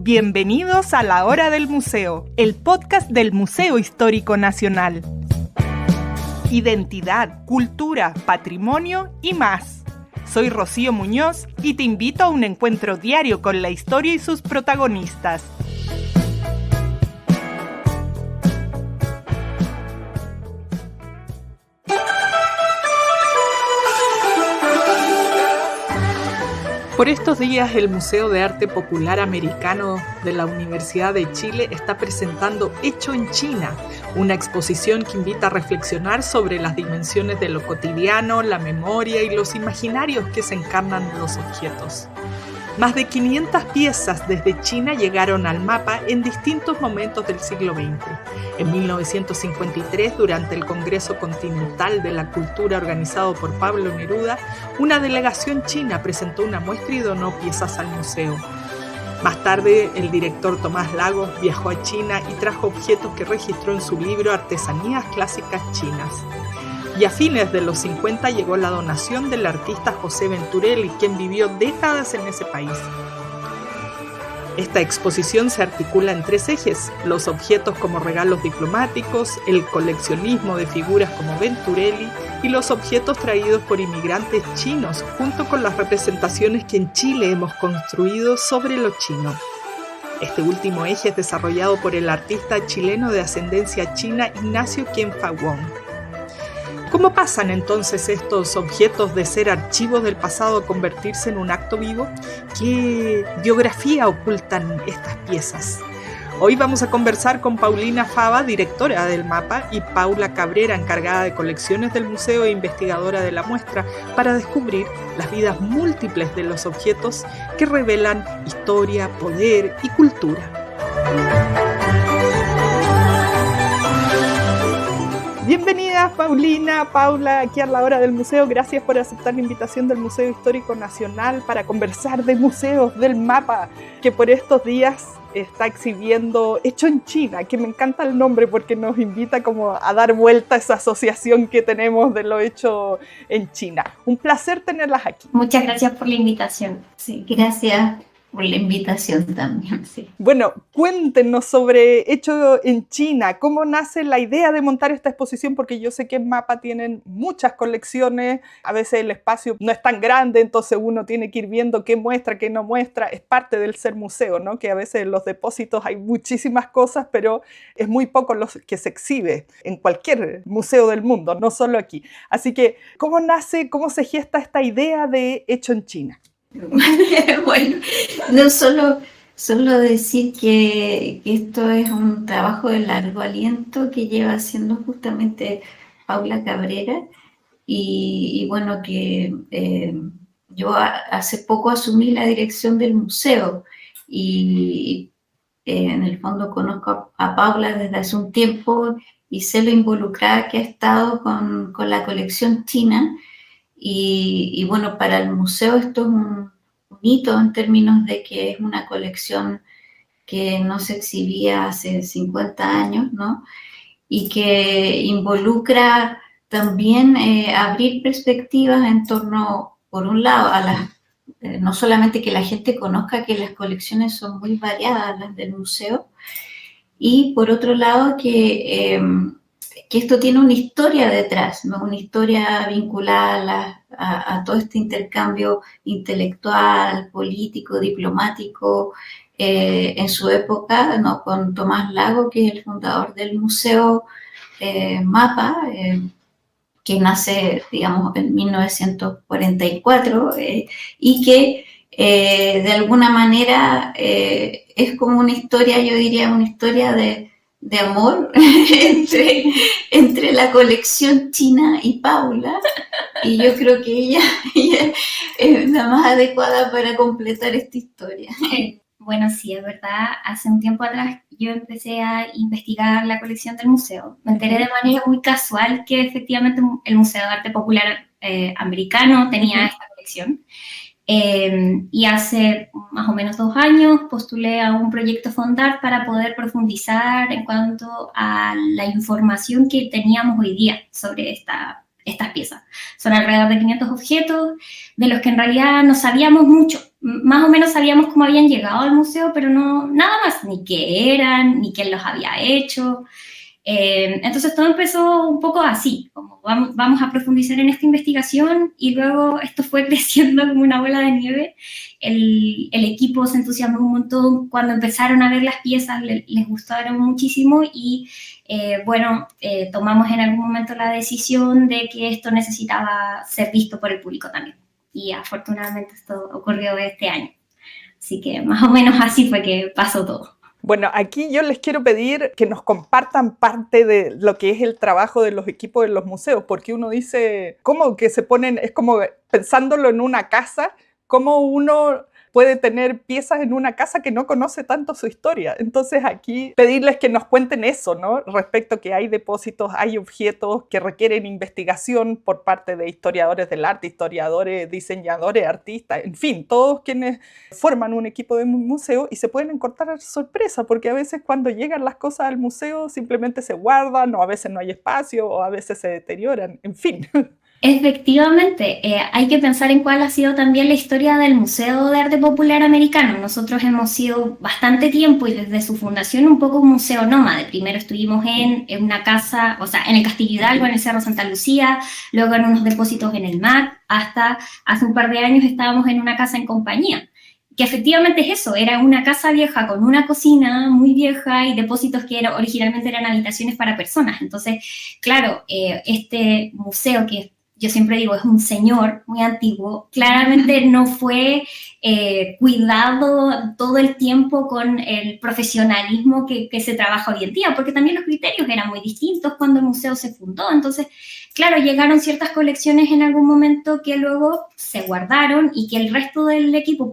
Bienvenidos a La Hora del Museo, el podcast del Museo Histórico Nacional. Identidad, cultura, patrimonio y más. Soy Rocío Muñoz y te invito a un encuentro diario con la historia y sus protagonistas. Por estos días, el Museo de Arte Popular Americano de la Universidad de Chile está presentando Hecho en China, una exposición que invita a reflexionar sobre las dimensiones de lo cotidiano, la memoria y los imaginarios que se encarnan en los objetos. Más de 500 piezas desde China llegaron al mapa en distintos momentos del siglo XX. En 1953, durante el Congreso Continental de la Cultura organizado por Pablo Neruda, una delegación china presentó una muestra y donó piezas al museo. Más tarde, el director Tomás Lagos viajó a China y trajo objetos que registró en su libro Artesanías Clásicas Chinas. Y a fines de los 50 llegó la donación del artista José Venturelli, quien vivió décadas en ese país. Esta exposición se articula en tres ejes: los objetos como regalos diplomáticos, el coleccionismo de figuras como Venturelli y los objetos traídos por inmigrantes chinos, junto con las representaciones que en Chile hemos construido sobre lo chino. Este último eje es desarrollado por el artista chileno de ascendencia china Ignacio Qianfa Wong. ¿Cómo pasan entonces estos objetos de ser archivos del pasado a convertirse en un acto vivo? ¿Qué biografía ocultan estas piezas? Hoy vamos a conversar con Paulina Fava, directora del MAPA, y Paula Cabrera, encargada de colecciones del museo e investigadora de la muestra, para descubrir las vidas múltiples de los objetos que revelan historia, poder y cultura. Bienvenida Paulina, Paula, aquí a La Hora del Museo. Gracias por aceptar la invitación del Museo Histórico Nacional para conversar de museos del MAPA, que por estos días está exhibiendo Hecho en China, que me encanta el nombre porque nos invita como a dar vuelta a esa asociación que tenemos de lo hecho en China. Un placer tenerlas aquí. Muchas gracias por la invitación. Sí, gracias por la invitación también. Sí. Bueno, cuéntenos sobre Hecho en China. ¿Cómo nace la idea de montar esta exposición? Porque yo sé que en MAPA tienen muchas colecciones, a veces el espacio no es tan grande, entonces uno tiene que ir viendo qué muestra, qué no muestra. Es parte del ser museo, ¿no? Que a veces en los depósitos hay muchísimas cosas, pero es muy poco lo que se exhibe en cualquier museo del mundo, no solo aquí. Así que, ¿cómo nace, cómo se gesta esta idea de Hecho en China? Bueno, no solo decir que esto es un trabajo de largo aliento que lleva haciendo justamente Paula Cabrera y bueno, que yo hace poco asumí la dirección del museo y en el fondo conozco a Paula desde hace un tiempo y sé lo involucrada que ha estado con la colección china. Y bueno, para el museo esto es un hito en términos de que es una colección que no se exhibía hace 50 años, ¿no? Y que involucra también abrir perspectivas en torno, por un lado, a las, no solamente que la gente conozca que las colecciones son muy variadas, las del museo, y por otro lado que esto tiene una historia detrás, ¿no? Una historia vinculada a todo este intercambio intelectual, político, diplomático, en su época, ¿no? Con Tomás Lagos, que es el fundador del museo MAPA, que nace, digamos, en 1944, y que de alguna manera es como una historia, yo diría, una historia de amor entre la colección china y Paula, y yo creo que ella es la más adecuada para completar esta historia. Bueno, sí, es verdad. Hace un tiempo atrás yo empecé a investigar la colección del museo. Me enteré de manera muy casual que efectivamente el Museo de Arte Popular Americano tenía esta colección. Y hace más o menos 2 años postulé a un proyecto Fondart para poder profundizar en cuanto a la información que teníamos hoy día sobre estas piezas. Son alrededor de 500 objetos, de los que en realidad no sabíamos mucho. más o menos sabíamos cómo habían llegado al museo, pero no nada más, ni qué eran, ni quién los había hecho. Entonces todo empezó un poco así, como vamos a profundizar en esta investigación, y luego esto fue creciendo como una bola de nieve. El equipo se entusiasmó un montón cuando empezaron a ver las piezas, les gustaron muchísimo, y tomamos en algún momento la decisión de que esto necesitaba ser visto por el público también, y afortunadamente esto ocurrió este año. Así que más o menos así fue que pasó todo. Bueno, aquí yo les quiero pedir que nos compartan parte de lo que es el trabajo de los equipos de los museos, porque uno dice, ¿cómo que se ponen? Es como pensándolo en una casa, ¿cómo uno puede tener piezas en una casa que no conoce tanto su historia? Entonces aquí pedirles que nos cuenten eso, ¿no? Respecto a que hay depósitos, hay objetos que requieren investigación por parte de historiadores del arte, historiadores, diseñadores, artistas, en fin, todos quienes forman un equipo de museo, y se pueden encontrar sorpresa, porque a veces cuando llegan las cosas al museo simplemente se guardan, o a veces no hay espacio, o a veces se deterioran, en fin. Efectivamente, hay que pensar en cuál ha sido también la historia del Museo de Arte Popular Americano. Nosotros hemos sido bastante tiempo, y desde su fundación, un poco un museo nómade. Primero estuvimos en una casa, o sea, en el Castillo Hidalgo, en el Cerro Santa Lucía, luego en unos depósitos en el MAC, hasta hace un par de años estábamos en una casa en compañía, que efectivamente es eso, era una casa vieja con una cocina muy vieja y depósitos que originalmente eran habitaciones para personas. Entonces, claro, este museo, que yo siempre digo es un señor muy antiguo, claramente no fue cuidado todo el tiempo con el profesionalismo que se trabaja hoy en día, porque también los criterios eran muy distintos cuando el museo se fundó. Entonces, claro, llegaron ciertas colecciones en algún momento que luego se guardaron, y que el resto del equipo,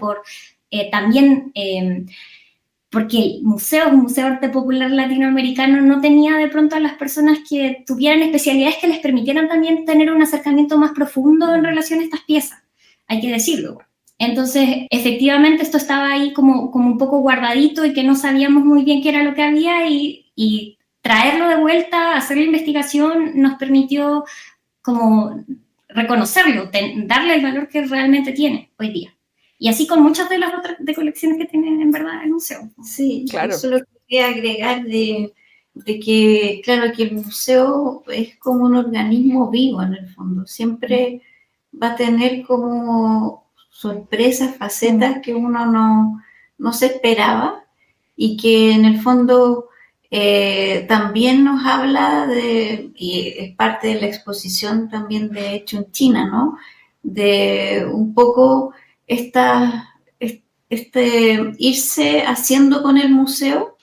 porque el museo es un museo de arte popular latinoamericano, no tenía de pronto a las personas que tuvieran especialidades que les permitieran también tener un acercamiento más profundo en relación a estas piezas, hay que decirlo. Entonces, efectivamente, esto estaba ahí como un poco guardadito, y que no sabíamos muy bien qué era lo que había, y traerlo de vuelta, hacer la investigación, nos permitió como reconocerlo, darle el valor que realmente tiene hoy día. Y así con muchas de las otras colecciones que tiene en verdad el museo. Sí, claro. Eso lo quería agregar de que, claro, que el museo es como un organismo vivo en el fondo. Siempre va a tener como sorpresas, facetas que uno no se esperaba, y que en el fondo también nos habla y es parte de la exposición también de Hecho en China, ¿no? De un poco irse haciendo con el museo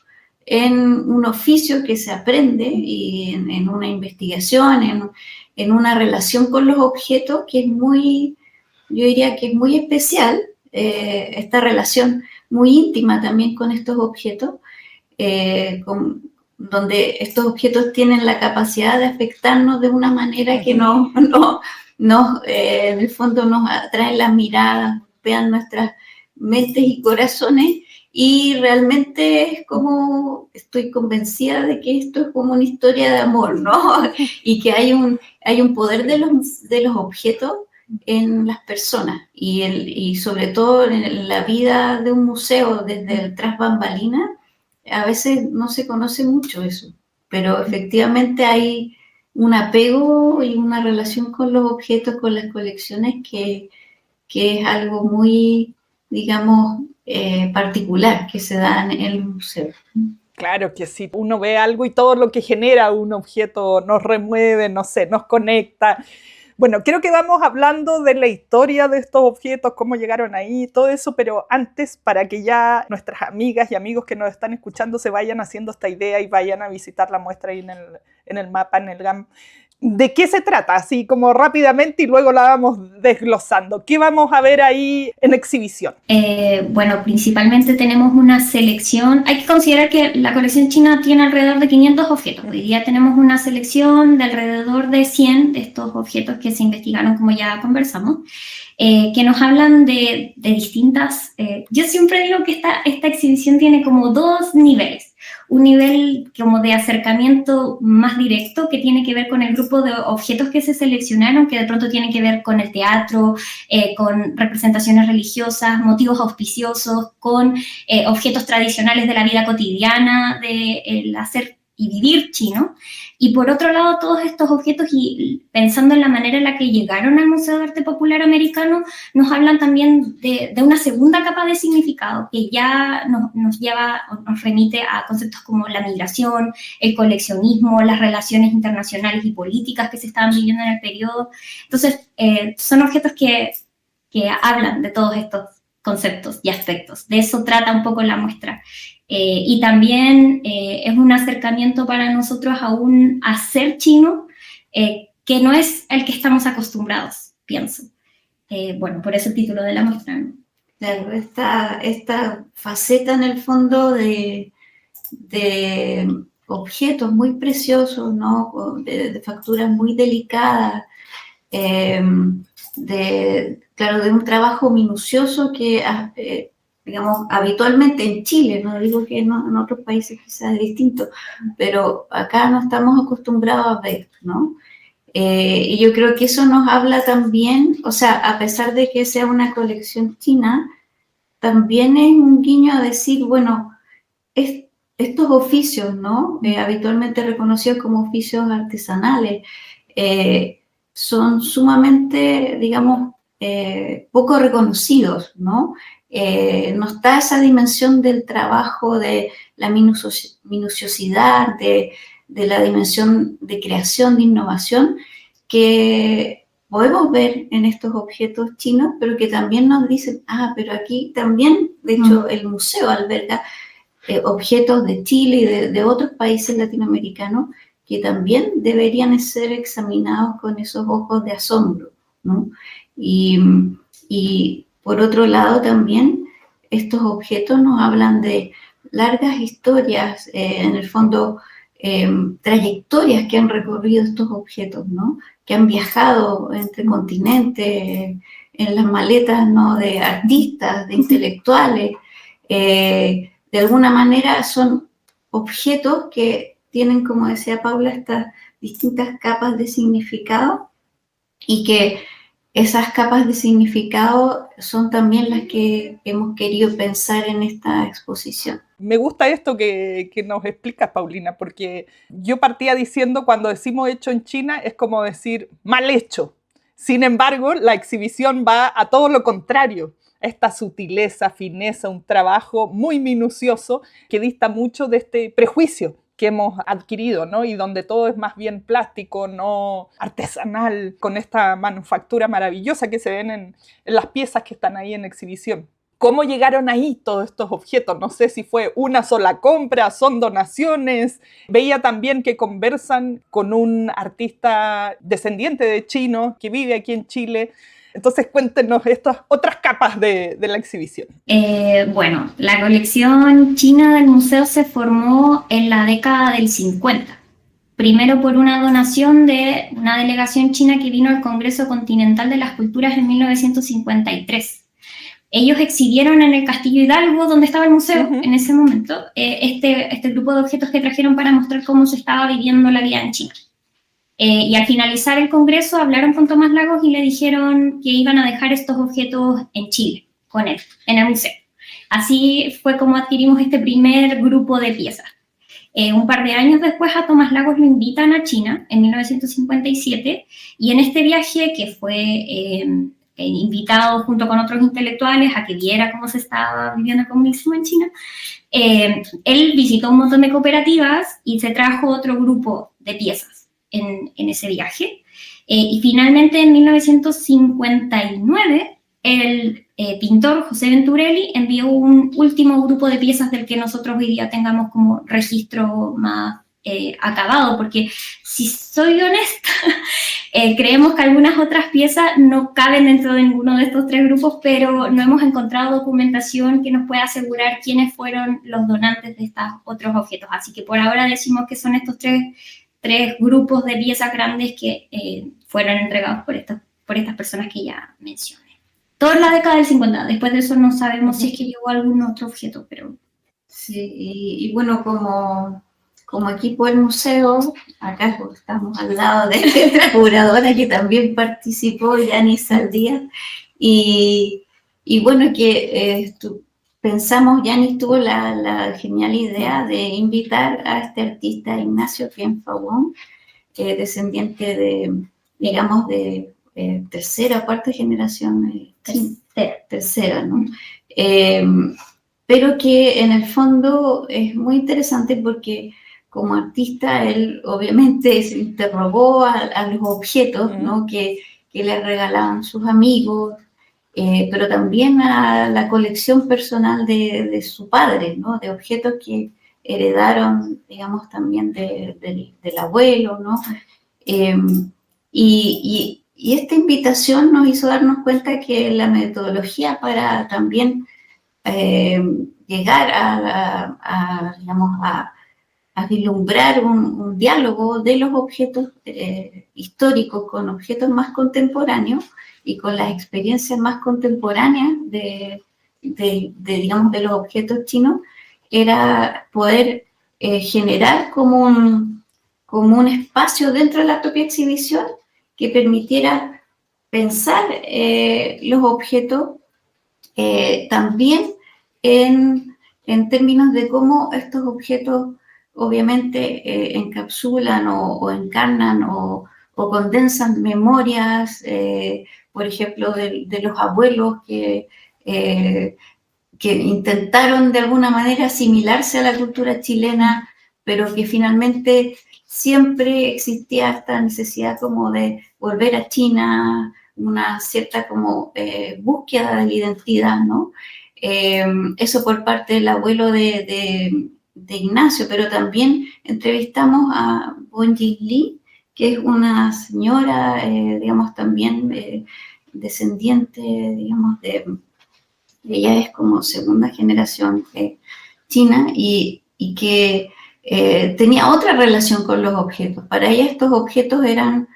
en un oficio que se aprende, y en una investigación, en una relación con los objetos que es muy, yo diría que es muy especial, esta relación muy íntima también con estos objetos, donde estos objetos tienen la capacidad de afectarnos de una manera que en el fondo nos atraen las miradas, vean nuestras mentes y corazones, y realmente es como, estoy convencida de que esto es como una historia de amor, ¿no? Y que hay un poder de los objetos en las personas, y sobre todo en la vida de un museo desde el tras bambalinas. A veces no se conoce mucho eso, pero efectivamente hay un apego y una relación con los objetos, con las colecciones, que es algo muy, digamos, particular que se da en el museo. Claro que sí, uno ve algo y todo lo que genera un objeto nos remueve, no sé, nos conecta. Bueno, creo que vamos hablando de la historia de estos objetos, cómo llegaron ahí, todo eso, pero antes, para que ya nuestras amigas y amigos que nos están escuchando se vayan haciendo esta idea y vayan a visitar la muestra ahí en el mapa, en el GAM. ¿De qué se trata? Así como rápidamente, y luego la vamos desglosando. ¿Qué vamos a ver ahí en exhibición? Bueno, principalmente tenemos una selección. Hay que considerar que la colección china tiene alrededor de 500 objetos. Hoy día tenemos una selección de alrededor de 100 de estos objetos que se investigaron, como ya conversamos, que nos hablan de distintas... yo siempre digo que esta exhibición tiene como dos niveles. un nivel como de acercamiento más directo que tiene que ver con el grupo de objetos que se seleccionaron, que de pronto tienen que ver con el teatro, con representaciones religiosas, motivos auspiciosos, con objetos tradicionales de la vida cotidiana, del hacer y vivir chino. Y por otro lado, todos estos objetos, y pensando en la manera en la que llegaron al Museo de Arte Popular Americano, nos hablan también de una segunda capa de significado que ya nos lleva, nos remite a conceptos como la migración, el coleccionismo, las relaciones internacionales y políticas que se estaban viviendo en el periodo. Entonces, son objetos que hablan de todos estos conceptos y aspectos. De eso trata un poco la muestra. Y también es un acercamiento para nosotros a un hacer chino que no es el que estamos acostumbrados, pienso. Bueno, por eso el título de la muestra, ¿no? Claro, esta faceta en el fondo de objetos muy preciosos, ¿no? De facturas muy delicadas, claro, de un trabajo minucioso que digamos, habitualmente en Chile, no digo que no, en otros países quizás es distinto, pero acá no estamos acostumbrados a ver, ¿no? Y yo creo que eso nos habla también, o sea, a pesar de que sea una colección china, también es un guiño a decir, bueno, estos oficios, ¿no? Habitualmente reconocidos como oficios artesanales, son sumamente, digamos, poco reconocidos, ¿no? No está esa dimensión del trabajo, de la minuciosidad, de la dimensión de creación, de innovación, que podemos ver en estos objetos chinos, pero que también nos dicen, pero aquí también, de hecho, el museo alberga objetos de Chile y de otros países latinoamericanos que también deberían ser examinados con esos ojos de asombro, ¿no? Y por otro lado también estos objetos nos hablan de largas historias, en el fondo trayectorias que han recorrido estos objetos, ¿no? Que han viajado entre continentes, en las maletas, ¿no? De artistas, de intelectuales. De alguna manera son objetos que tienen, como decía Paula, estas distintas capas de significado, y que esas capas de significado son también las que hemos querido pensar en esta exposición. Me gusta esto que nos explicas, Paulina, porque yo partía diciendo, cuando decimos hecho en China, es como decir mal hecho. Sin embargo, la exhibición va a todo lo contrario. Esta sutileza, fineza, un trabajo muy minucioso que dista mucho de este prejuicio que hemos adquirido, ¿no? Y donde todo es más bien plástico, no artesanal, con esta manufactura maravillosa que se ven en las piezas que están ahí en exhibición. ¿Cómo llegaron ahí todos estos objetos? No sé si fue una sola compra, son donaciones. Veía también que conversan con un artista descendiente de chinos que vive aquí en Chile. Entonces, cuéntenos estas otras capas de la exhibición. Bueno, la colección china del museo se formó en la década del 50. Primero por una donación de una delegación china que vino al Congreso Continental de las Culturas en 1953. Ellos exhibieron en el Castillo Hidalgo, donde estaba el museo en ese momento, este grupo de objetos que trajeron para mostrar cómo se estaba viviendo la vida en China. Y al finalizar el congreso hablaron con Tomás Lagos y le dijeron que iban a dejar estos objetos en Chile, con él, en el museo. Así fue como adquirimos este primer grupo de piezas. Un par de años después a Tomás Lagos lo invitan a China, en 1957, y en este viaje, que fue invitado junto con otros intelectuales a que viera cómo se estaba viviendo el comunismo en China, él visitó un montón de cooperativas y se trajo otro grupo de piezas en ese viaje. Y finalmente en 1959 el pintor José Venturelli envió un último grupo de piezas del que nosotros hoy día tengamos como registro más acabado, porque si soy honesta, creemos que algunas otras piezas no caben dentro de ninguno de estos tres grupos, pero no hemos encontrado documentación que nos pueda asegurar quiénes fueron los donantes de estos otros objetos. Así que por ahora decimos que son estos tres grupos de piezas grandes que fueron entregados por estas personas que ya mencioné. Todo en la década del 50, después de eso no sabemos si es que llegó algún otro objeto, pero Sí, y bueno, como equipo del museo, acá pues, estamos al lado de nuestra curadora que también participó, Yanis Saldías, y, y bueno, que pensamos, Yanis tuvo la genial idea de invitar a este artista Ignacio Qianfawong, descendiente de, digamos, de tercera o cuarta generación, tercera, ¿no? Eh, pero que en el fondo es muy interesante porque como artista él obviamente se interrogó a los objetos, ¿no? que le regalaban sus amigos, pero también a la colección personal de su padre, ¿no? De objetos que heredaron, digamos, también del abuelo, ¿no? Eh, y esta invitación nos hizo darnos cuenta que la metodología para también eh, llegar digamos, a vislumbrar un diálogo de los objetos históricos con objetos más contemporáneos y con las experiencias más contemporáneas digamos, de los objetos chinos, era poder generar como un espacio dentro de la propia exhibición que permitiera pensar los objetos también en términos de cómo estos objetos obviamente encapsulan o encarnan o condensan memorias, por ejemplo, de los abuelos que intentaron de alguna manera asimilarse a la cultura chilena, pero que finalmente siempre existía esta necesidad como de volver a China, una cierta como búsqueda de la identidad, ¿no? Eso por parte del abuelo de Ignacio, pero también entrevistamos a Bonji Lee, que es una señora, digamos, también descendiente, digamos, ella es como segunda generación china y que tenía otra relación con los objetos. Para ella estos objetos eran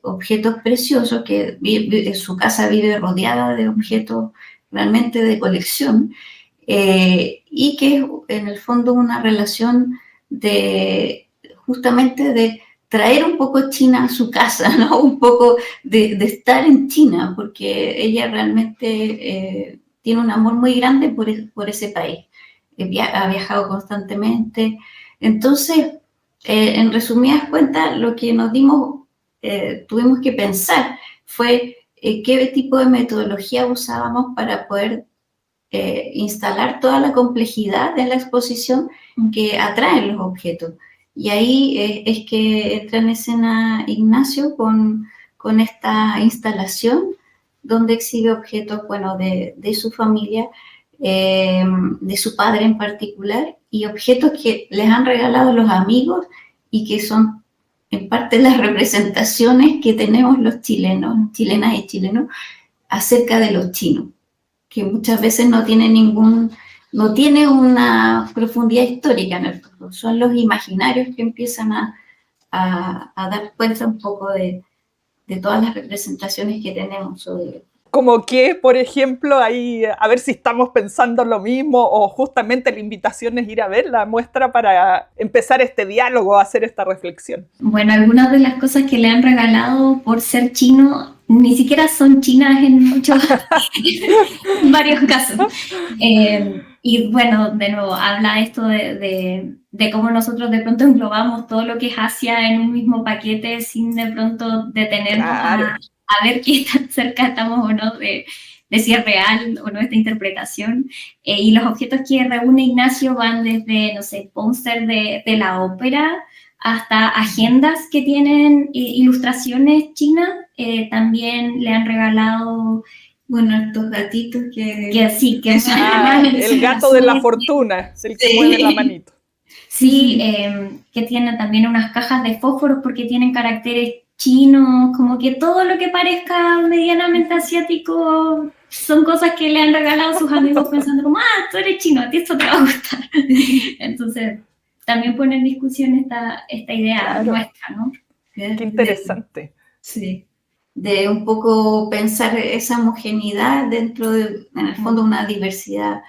objetos preciosos, que su casa vive rodeada de objetos realmente de colección, y que es en el fondo una relación justamente de traer un poco China a su casa, ¿no? Un poco de estar en China, porque ella realmente tiene un amor muy grande por ese país. Ha viajado constantemente. Entonces, en resumidas cuentas, lo que tuvimos que pensar fue qué tipo de metodología usábamos para poder instalar toda la complejidad de la exposición que atraen los objetos. Y ahí es que entra en escena Ignacio con esta instalación donde exhibe objetos, bueno, de su familia, de su padre en particular, y objetos que les han regalado los amigos y que son en parte las representaciones que tenemos los chilenos, chilenas y chilenos, acerca de los chinos, que muchas veces no tiene una profundidad histórica en el fondo. Son los imaginarios que empiezan a dar cuenta un poco de todas las representaciones que tenemos sobre. Como que, por ejemplo, ahí a ver si estamos pensando lo mismo o justamente la invitación es ir a ver la muestra para empezar este diálogo, hacer esta reflexión. Bueno, algunas de las cosas que le han regalado por ser chino ni siquiera son chinas en varios casos. Y bueno, de nuevo, habla esto de cómo nosotros de pronto englobamos todo lo que es Asia en un mismo paquete sin de pronto detenernos a ver qué tan cerca estamos o no de si es real o no esta interpretación. Y los objetos que reúne Ignacio van desde, no sé, póster de la ópera hasta agendas que tienen ilustraciones chinas. También le han regalado, bueno, estos gatitos que sí, que el gato de la fortuna, es el que mueve la manito. Sí, que tienen también unas cajas de fósforos porque tienen caracteres chinos, como que todo lo que parezca medianamente asiático son cosas que le han regalado sus amigos pensando como, tú eres chino, a ti esto te va a gustar. Entonces, también pone en discusión esta idea nuestra, ¿no? Qué interesante. Sí, de un poco pensar esa homogeneidad dentro de, en el fondo, una diversidad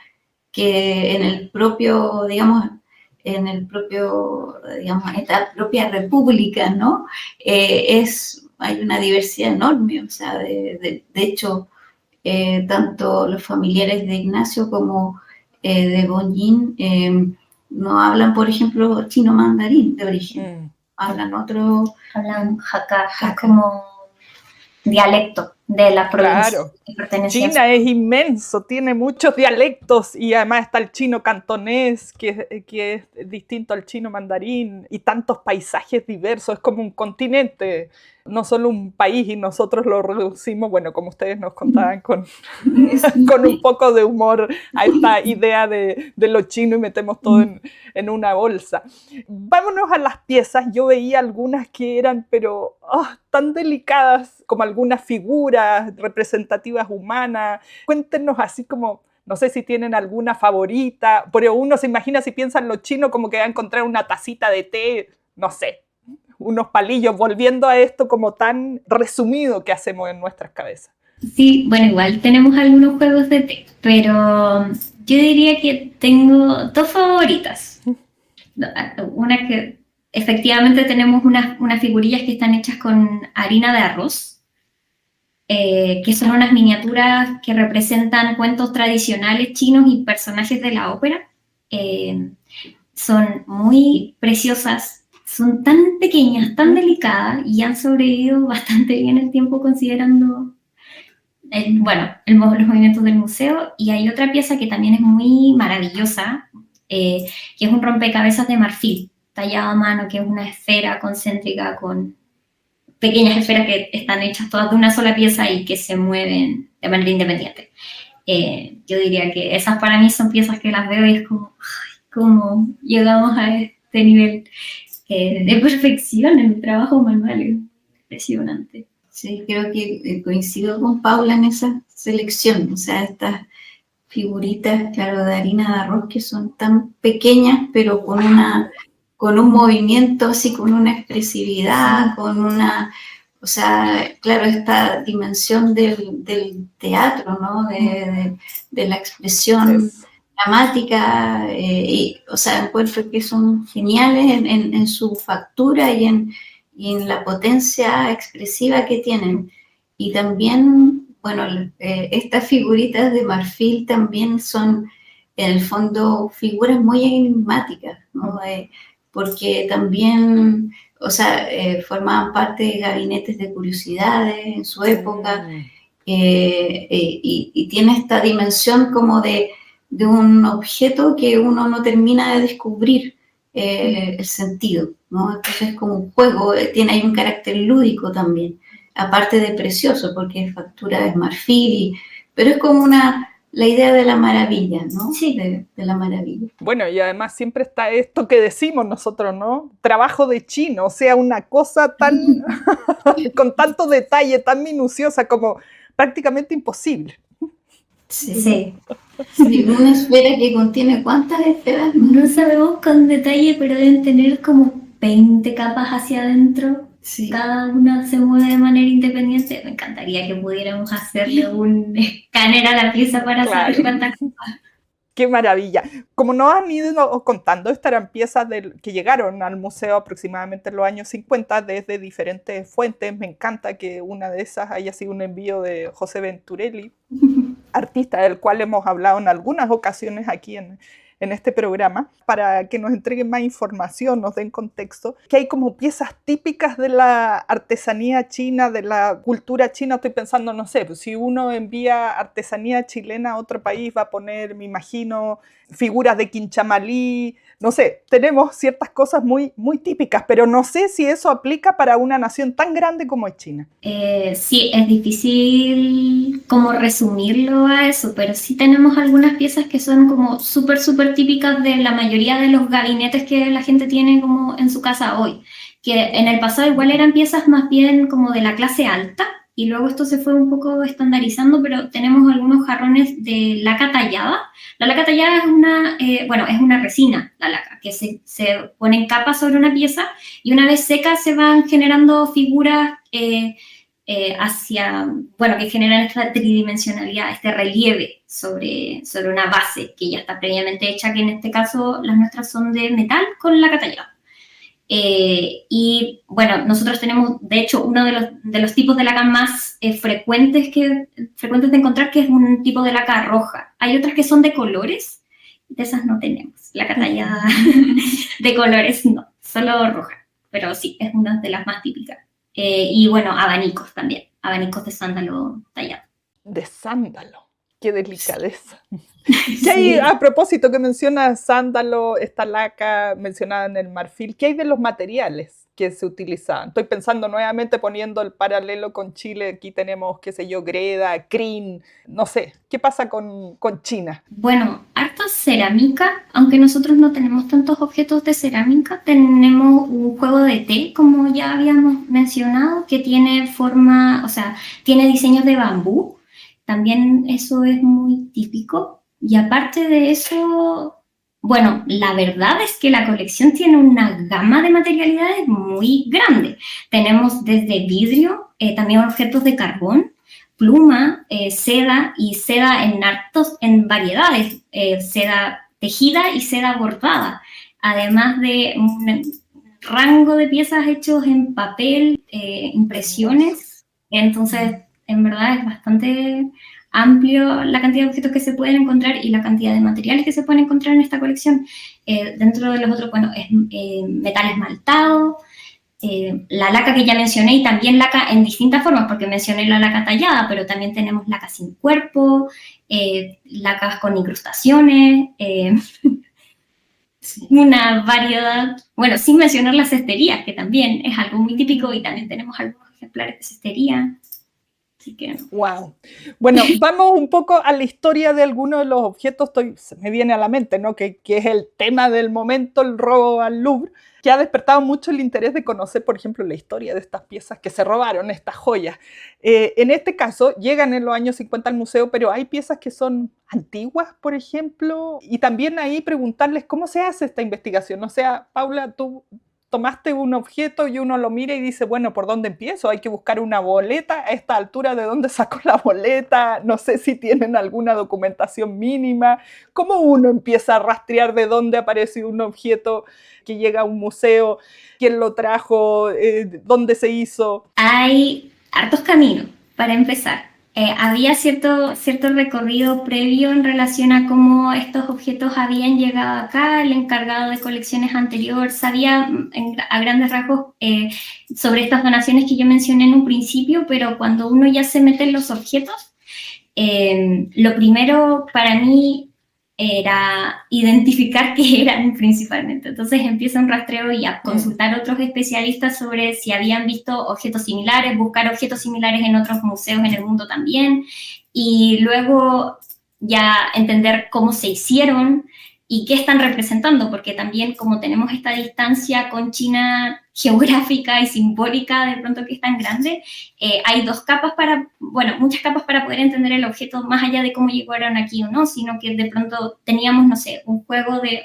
que en el propio, digamos, esta propia república, ¿no? Hay una diversidad enorme, o sea, de hecho, tanto los familiares de Ignacio como de Bonjín no hablan, por ejemplo, chino mandarín de origen, hablan Hablan Hakka, es como dialecto de la provincia. Claro. China es inmenso, tiene muchos dialectos y además está el chino cantonés, que es distinto al chino mandarín, y tantos paisajes diversos, es como un continente, no solo un país, y nosotros lo reducimos, bueno, como ustedes nos contaban, con un poco de humor a esta idea de lo chino y metemos todo en una bolsa. Vámonos a las piezas. Yo veía algunas que eran, pero tan delicadas, como algunas figuras representativas humanas. Cuéntenos así como, no sé si tienen alguna favorita, pero uno se imagina, si piensa en lo chino, como que va a encontrar una tacita de té, no sé, unos palillos, volviendo a esto como tan resumido que hacemos en nuestras cabezas. Sí, bueno, igual tenemos algunos juegos de té, pero yo diría que tengo dos favoritas. Una que efectivamente tenemos unas figurillas que están hechas con harina de arroz, que son unas miniaturas que representan cuentos tradicionales chinos y personajes de la ópera. Son muy preciosas. Son tan pequeñas, tan delicadas y han sobrevivido bastante bien el tiempo considerando los movimientos del museo. Y hay otra pieza que también es muy maravillosa, que es un rompecabezas de marfil, tallado a mano, que es una esfera concéntrica con pequeñas esferas que están hechas todas de una sola pieza y que se mueven de manera independiente. Yo diría que esas para mí son piezas que las veo y es como, ¿cómo llegamos a este nivel de perfección en el trabajo manual? Es impresionante. Sí, creo que coincido con Paula en esa selección, o sea, estas figuritas, claro, de harina de arroz que son tan pequeñas, pero con un movimiento así, con una expresividad, o sea, claro, esta dimensión del teatro, ¿no? De la expresión dramática, o sea, encuentro que son geniales en su factura y en la potencia expresiva que tienen. Y también, bueno, estas figuritas de marfil también son, en el fondo, figuras muy enigmáticas, ¿no? Porque también, o sea, formaban parte de gabinetes de curiosidades en su época, y tiene esta dimensión como de un objeto que uno no termina de descubrir el sentido, ¿no? Entonces es como un juego, hay un carácter lúdico también, aparte de precioso, porque es factura de marfil, pero es como la idea de la maravilla, ¿no? Sí. De la maravilla. Bueno, y además siempre está esto que decimos nosotros, ¿no? Trabajo de chino, o sea, una cosa tan, con tanto detalle, tan minuciosa como prácticamente imposible. Sí. Una esfera que contiene ¿cuántas esferas? No sabemos con detalle, pero deben tener como 20 capas hacia adentro. Sí. Cada una se mueve de manera independiente. Me encantaría que pudiéramos hacerle un escáner a la pieza para saber cuántas capas. ¡Qué maravilla! Como nos han ido contando, estas eran piezas que llegaron al museo aproximadamente en los años 50 desde diferentes fuentes. Me encanta que una de esas haya sido un envío de José Venturelli, artista del cual hemos hablado en algunas ocasiones aquí en este programa, para que nos entreguen más información, nos den contexto, que hay como piezas típicas de la artesanía china, de la cultura china. Estoy pensando, no sé, pues si uno envía artesanía chilena a otro país, va a poner, me imagino, figuras de Quinchamalí, no sé, tenemos ciertas cosas muy, muy típicas, pero no sé si eso aplica para una nación tan grande como es China. Sí, es difícil como resumirlo a eso, pero sí tenemos algunas piezas que son como súper, súper típicas de la mayoría de los gabinetes que la gente tiene como en su casa hoy, que en el pasado igual eran piezas más bien como de la clase alta, y luego esto se fue un poco estandarizando, pero tenemos algunos jarrones de laca tallada. La laca tallada es una resina, la laca, que se pone en capas sobre una pieza y una vez seca se van generando figuras que generan esta tridimensionalidad, este relieve sobre una base que ya está previamente hecha, que en este caso las nuestras son de metal con laca tallada. Y bueno, nosotros tenemos, de hecho, uno de los tipos de laca más frecuentes de encontrar, que es un tipo de laca roja. Hay otras que son de colores, de esas no tenemos. Laca tallada de colores no, solo roja, pero sí, es una de las más típicas. Y bueno, abanicos también, abanicos de sándalo tallado. De sándalo, qué delicadeza. ¿Qué hay, a propósito que mencionas sándalo, esta laca mencionada en el marfil, qué hay de los materiales que se utilizaban? Estoy pensando nuevamente poniendo el paralelo con Chile, aquí tenemos, qué sé yo, greda, crin, no sé, ¿qué pasa con China? Bueno, harta cerámica, aunque nosotros no tenemos tantos objetos de cerámica, tenemos un juego de té, como ya habíamos mencionado, que tiene forma, o sea, tiene diseños de bambú, también eso es muy típico. Y aparte de eso, bueno, la verdad es que la colección tiene una gama de materialidades muy grande. Tenemos desde vidrio, también objetos de carbón, pluma, seda y seda en variedades, seda tejida y seda bordada, además de un rango de piezas hechos en papel, impresiones. Entonces, en verdad es bastante amplio la cantidad de objetos que se pueden encontrar y la cantidad de materiales que se pueden encontrar en esta colección. Dentro de los otros, bueno, es metal esmaltado, la laca que ya mencioné, y también laca en distintas formas, porque mencioné la laca tallada, pero también tenemos laca sin cuerpo, lacas con incrustaciones, una variedad, bueno, sin mencionar las cesterías, que también es algo muy típico, y también tenemos algunos ejemplares de cestería. Así que... Wow. Bueno, vamos un poco a la historia de algunos de los objetos, se me viene a la mente, ¿no? Que es el tema del momento, el robo al Louvre, que ha despertado mucho el interés de conocer, por ejemplo, la historia de estas piezas que se robaron, estas joyas. En este caso, llegan en los años 50 al museo, pero hay piezas que son antiguas, por ejemplo, y también ahí preguntarles cómo se hace esta investigación. O sea, Paula, tú tomaste un objeto y uno lo mira y dice, bueno, ¿por dónde empiezo? Hay que buscar una boleta. A esta altura, ¿de dónde sacó la boleta? No sé si tienen alguna documentación mínima. ¿Cómo uno empieza a rastrear de dónde aparece un objeto que llega a un museo? ¿Quién lo trajo? ¿Dónde se hizo? Hay hartos caminos para empezar. Había cierto recorrido previo en relación a cómo estos objetos habían llegado acá. El encargado de colecciones anterior sabía a grandes rasgos sobre estas donaciones que yo mencioné en un principio, pero cuando uno ya se mete en los objetos, lo primero para mí era identificar qué eran principalmente. Entonces empieza un rastreo y a consultar a otros especialistas sobre si habían visto objetos similares, buscar objetos similares en otros museos en el mundo también, y luego ya entender cómo se hicieron y qué están representando, porque también como tenemos esta distancia con China geográfica y simbólica de pronto que es tan grande, hay muchas capas para poder entender el objeto más allá de cómo llegaron aquí o no, sino que de pronto teníamos, no sé, un juego de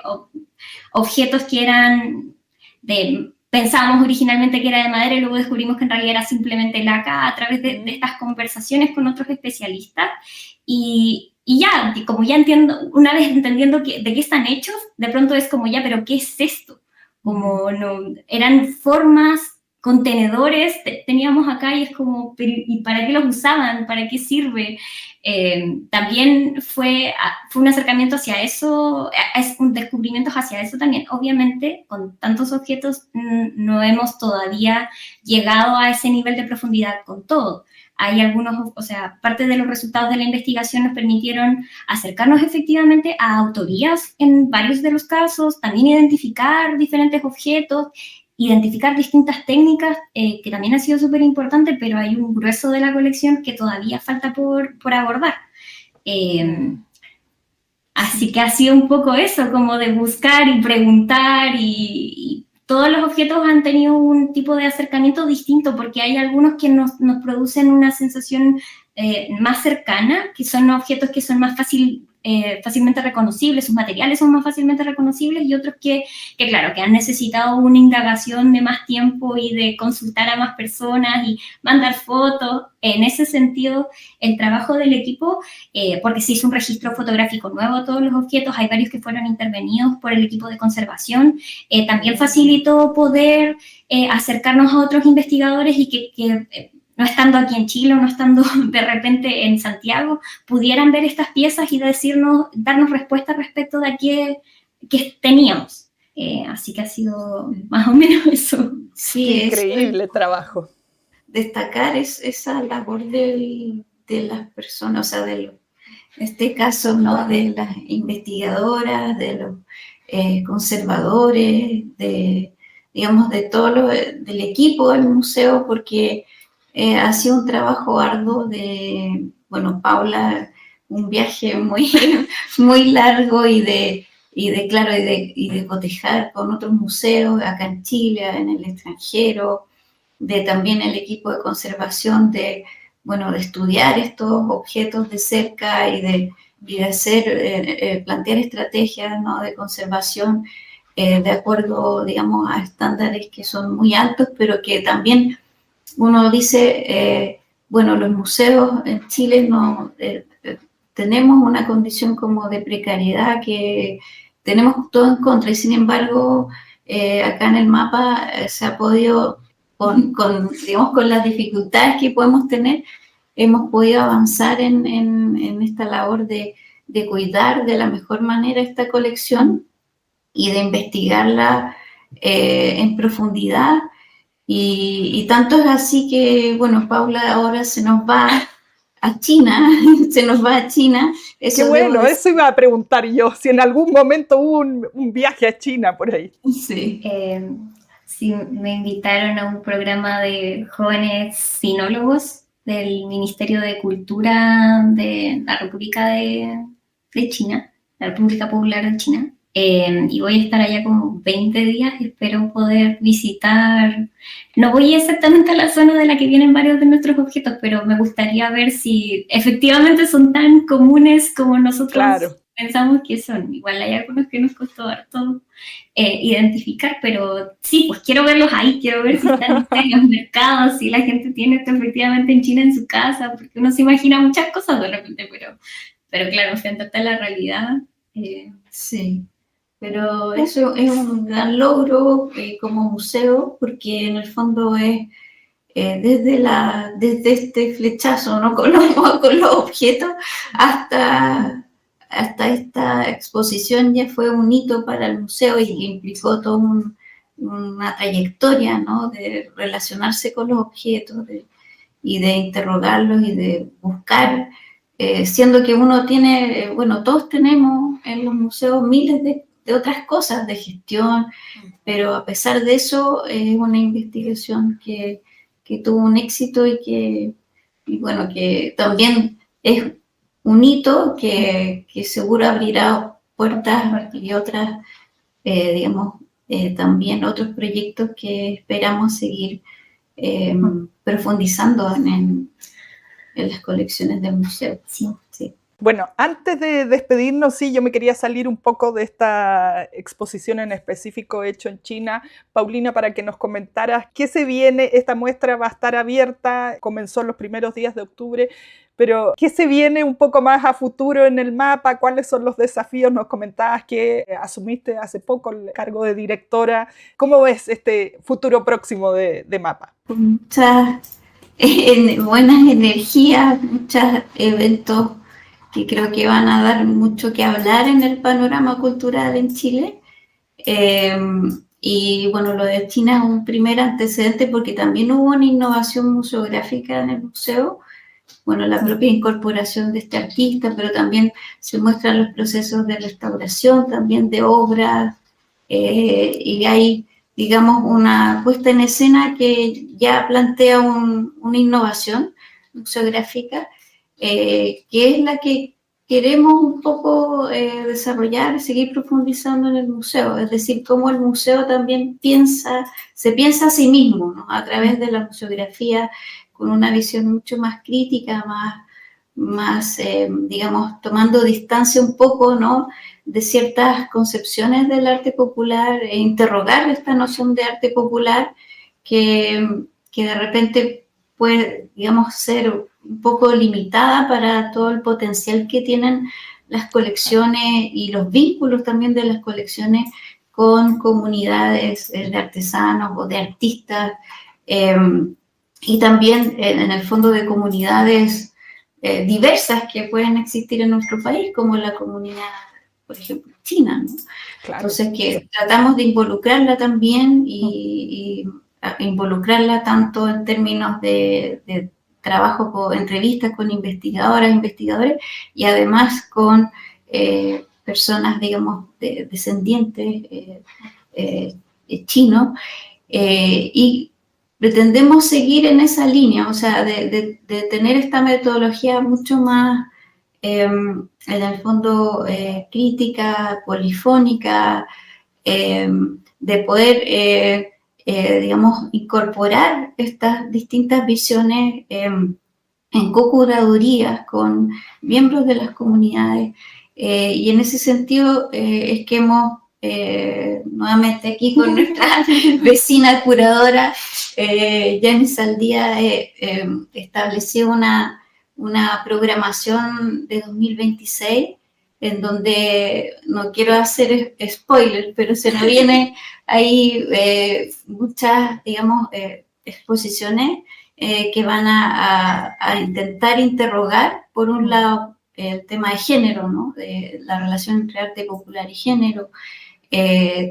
objetos que eran pensábamos originalmente que era de madera y luego descubrimos que en realidad era simplemente laca a través de estas conversaciones con otros especialistas. Y ya, como ya entiendo, una vez entendiendo de qué están hechos, de pronto es como ya, pero ¿qué es esto? Como no, eran formas, contenedores, teníamos acá y es como, pero ¿y para qué los usaban? ¿Para qué sirve? También fue un acercamiento hacia eso, es un descubrimiento hacia eso también. Obviamente, con tantos objetos no hemos todavía llegado a ese nivel de profundidad con todo. Hay algunos, o sea, parte de los resultados de la investigación nos permitieron acercarnos efectivamente a autorías en varios de los casos, también identificar diferentes objetos, identificar distintas técnicas, que también ha sido súper importante, pero hay un grueso de la colección que todavía falta por abordar. Así que ha sido un poco eso, como de buscar y preguntar, y todos los objetos han tenido un tipo de acercamiento distinto, porque hay algunos que nos producen una sensación más cercana, que son objetos que son más fácil fácilmente reconocibles, sus materiales son más fácilmente reconocibles, y otros que claro, que han necesitado una indagación de más tiempo y de consultar a más personas y mandar fotos. En ese sentido, el trabajo del equipo, porque se hizo un registro fotográfico nuevo de todos los objetos, hay varios que fueron intervenidos por el equipo de conservación, también facilitó poder acercarnos a otros investigadores y que no estando aquí en Chile o no estando de repente en Santiago, pudieran ver estas piezas y darnos respuestas respecto de qué teníamos. Así que ha sido más o menos eso. Sí, increíble trabajo. Destacar esa labor de las personas, o sea, en este caso, ¿no?, de las investigadoras, de los conservadores, digamos, de todo del equipo del museo, porque ha sido un trabajo arduo bueno, Paula, un viaje muy, muy largo y de cotejar con otros museos acá en Chile, en el extranjero, de también el equipo de conservación, de estudiar estos objetos de cerca y de hacer, plantear estrategias, ¿no?, de conservación de acuerdo, digamos, a estándares que son muy altos, pero que también uno dice, los museos en Chile tenemos una condición como de precariedad que tenemos todo en contra, y sin embargo, acá en el MAPA se ha podido, digamos, con las dificultades que podemos tener, hemos podido avanzar en esta labor de cuidar de la mejor manera esta colección y de investigarla en profundidad. Y tanto es así que, Paula ahora se nos va a China, Eso qué bueno, eso iba a preguntar yo, si en algún momento hubo un viaje a China por ahí. Sí. Sí, me invitaron a un programa de jóvenes sinólogos del Ministerio de Cultura de la República de China, la República Popular de China. Y voy a estar allá como 20 días, espero poder visitar, no voy exactamente a la zona de la que vienen varios de nuestros objetos, pero me gustaría ver si efectivamente son tan comunes como nosotros pensamos que son. Igual hay algunos que nos costó harto identificar, pero sí, pues quiero verlos ahí, quiero ver si están en los mercados, si la gente tiene esto efectivamente en China en su casa, porque uno se imagina muchas cosas de repente, pero claro, frente a la realidad. Sí. Pero eso es un gran logro como museo, porque en el fondo es desde este flechazo, ¿no?, con los objetos hasta esta exposición ya fue un hito para el museo y implicó toda una trayectoria, ¿no?, de relacionarse con los objetos y de interrogarlos y de buscar, siendo que uno tiene, todos tenemos en los museos miles de otras cosas de gestión, pero a pesar de eso es una investigación que tuvo un éxito y que también es un hito que seguro abrirá puertas y otras, también otros proyectos que esperamos seguir profundizando en las colecciones del museo. Sí. Bueno, antes de despedirnos, sí, yo me quería salir un poco de esta exposición en específico hecho en China. Paulina, para que nos comentaras qué se viene. Esta muestra va a estar abierta, comenzó los primeros días de octubre, pero ¿qué se viene un poco más a futuro en el MAPA? ¿Cuáles son los desafíos? Nos comentabas que asumiste hace poco el cargo de directora. ¿Cómo ves este futuro próximo de MAPA? Muchas buenas energías, muchos eventos que creo que van a dar mucho que hablar en el panorama cultural en Chile. Y lo de China es un primer antecedente porque también hubo una innovación museográfica en el museo, la propia incorporación de este artista, pero también se muestran los procesos de restauración también de obras, y hay, digamos, una puesta en escena que ya plantea una innovación museográfica, que es la que queremos un poco desarrollar, seguir profundizando en el museo, es decir, cómo el museo también se piensa a sí mismo, ¿no?, a través de la museografía, con una visión mucho más crítica, digamos, tomando distancia un poco, ¿no?, de ciertas concepciones del arte popular, e interrogar esta noción de arte popular que de repente puede, digamos, ser un poco limitada para todo el potencial que tienen las colecciones y los vínculos también de las colecciones con comunidades de artesanos o de artistas, y también en el fondo de comunidades diversas que pueden existir en nuestro país, como la comunidad, por ejemplo, china, ¿no? Claro. Entonces, que tratamos de involucrarla también y involucrarla tanto en términos de trabajo con entrevistas con investigadoras, investigadores, y además con personas, digamos, descendientes chinos, y pretendemos seguir en esa línea, o sea, de tener esta metodología mucho más, en el fondo, crítica, polifónica, de poder, digamos, incorporar estas distintas visiones en co-curadurías con miembros de las comunidades, y en ese sentido es que hemos, nuevamente aquí con nuestra vecina curadora, Jenny Saldía, estableció una programación de 2026 en donde, no quiero hacer spoiler, pero se nos viene ahí muchas, digamos, exposiciones que van a intentar interrogar, por un lado, el tema de género, ¿no?, de la relación entre arte popular y género,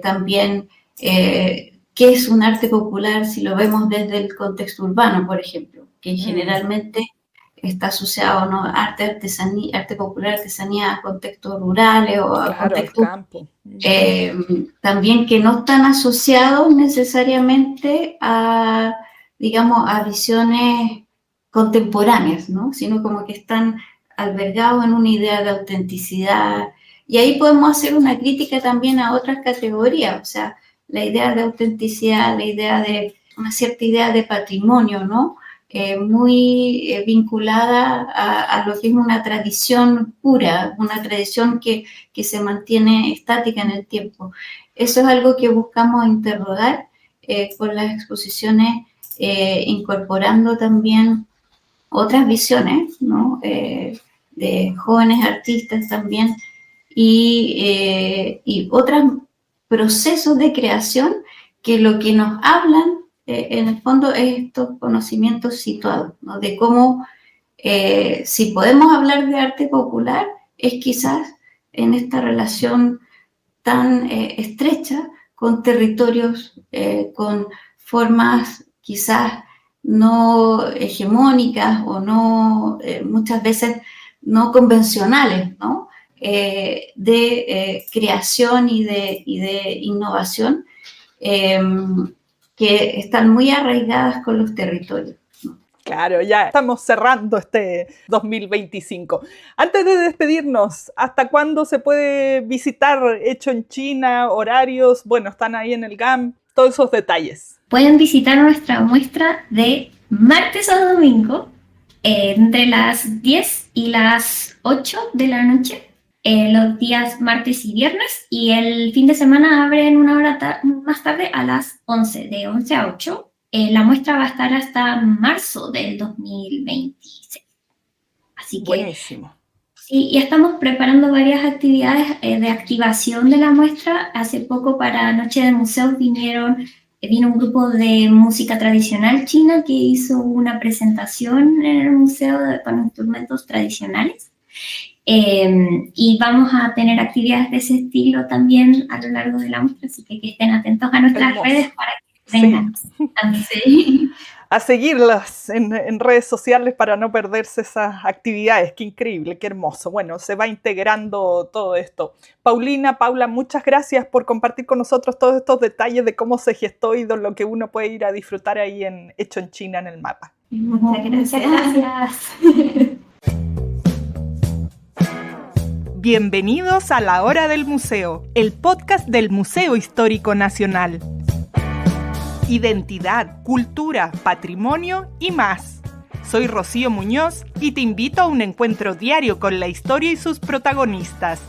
también qué es un arte popular si lo vemos desde el contexto urbano, por ejemplo, que generalmente está asociado, ¿no?, arte popular, artesanía, a contextos rurales o a contextos campo. También que no están asociados necesariamente a, digamos, a visiones contemporáneas, ¿no?, sino como que están albergados en una idea de autenticidad. Y ahí podemos hacer una crítica también a otras categorías, o sea, la idea de autenticidad, la idea de una cierta idea de patrimonio, ¿no?, muy vinculada a lo que es una tradición pura, una tradición que se mantiene estática en el tiempo. Eso es algo que buscamos interrogar con las exposiciones, incorporando también otras visiones, ¿no?, de jóvenes artistas también, y otros procesos de creación que lo que nos hablan en el fondo es estos conocimientos situados, ¿no?, de cómo, si podemos hablar de arte popular, es quizás en esta relación tan estrecha con territorios, con formas quizás no hegemónicas o no, muchas veces no convencionales, ¿no?, de creación y de innovación, que están muy arraigadas con los territorios, ¿no? Claro, ya estamos cerrando este 2025. Antes de despedirnos, ¿hasta cuándo se puede visitar Hecho en China? Horarios, bueno, están ahí en el GAM, todos esos detalles. Pueden visitar nuestra muestra de martes a domingo, entre las 10 y las 8 de la noche, los días martes y viernes, y el fin de semana abren una hora más tarde a las 11, de 11 a 8. La muestra va a estar hasta marzo del 2026. Así que, buenísimo. Sí, ya estamos preparando varias actividades de activación de la muestra. Hace poco, para Noche de Museos, vino un grupo de música tradicional china que hizo una presentación en el museo con instrumentos tradicionales. Y vamos a tener actividades de ese estilo también a lo largo de la muestra, así que estén atentos a nuestras redes para que vengan. Sí. A seguirlas en redes sociales para no perderse esas actividades. Qué increíble, qué hermoso. Bueno, se va integrando todo esto. Paula, muchas gracias por compartir con nosotros todos estos detalles de cómo se gestó y de lo que uno puede ir a disfrutar ahí en Hecho en China en el mapa. Muchas gracias. Bienvenidos a La Hora del Museo, el podcast del Museo Histórico Nacional. Identidad, cultura, patrimonio y más. Soy Rocío Muñoz y te invito a un encuentro diario con la historia y sus protagonistas.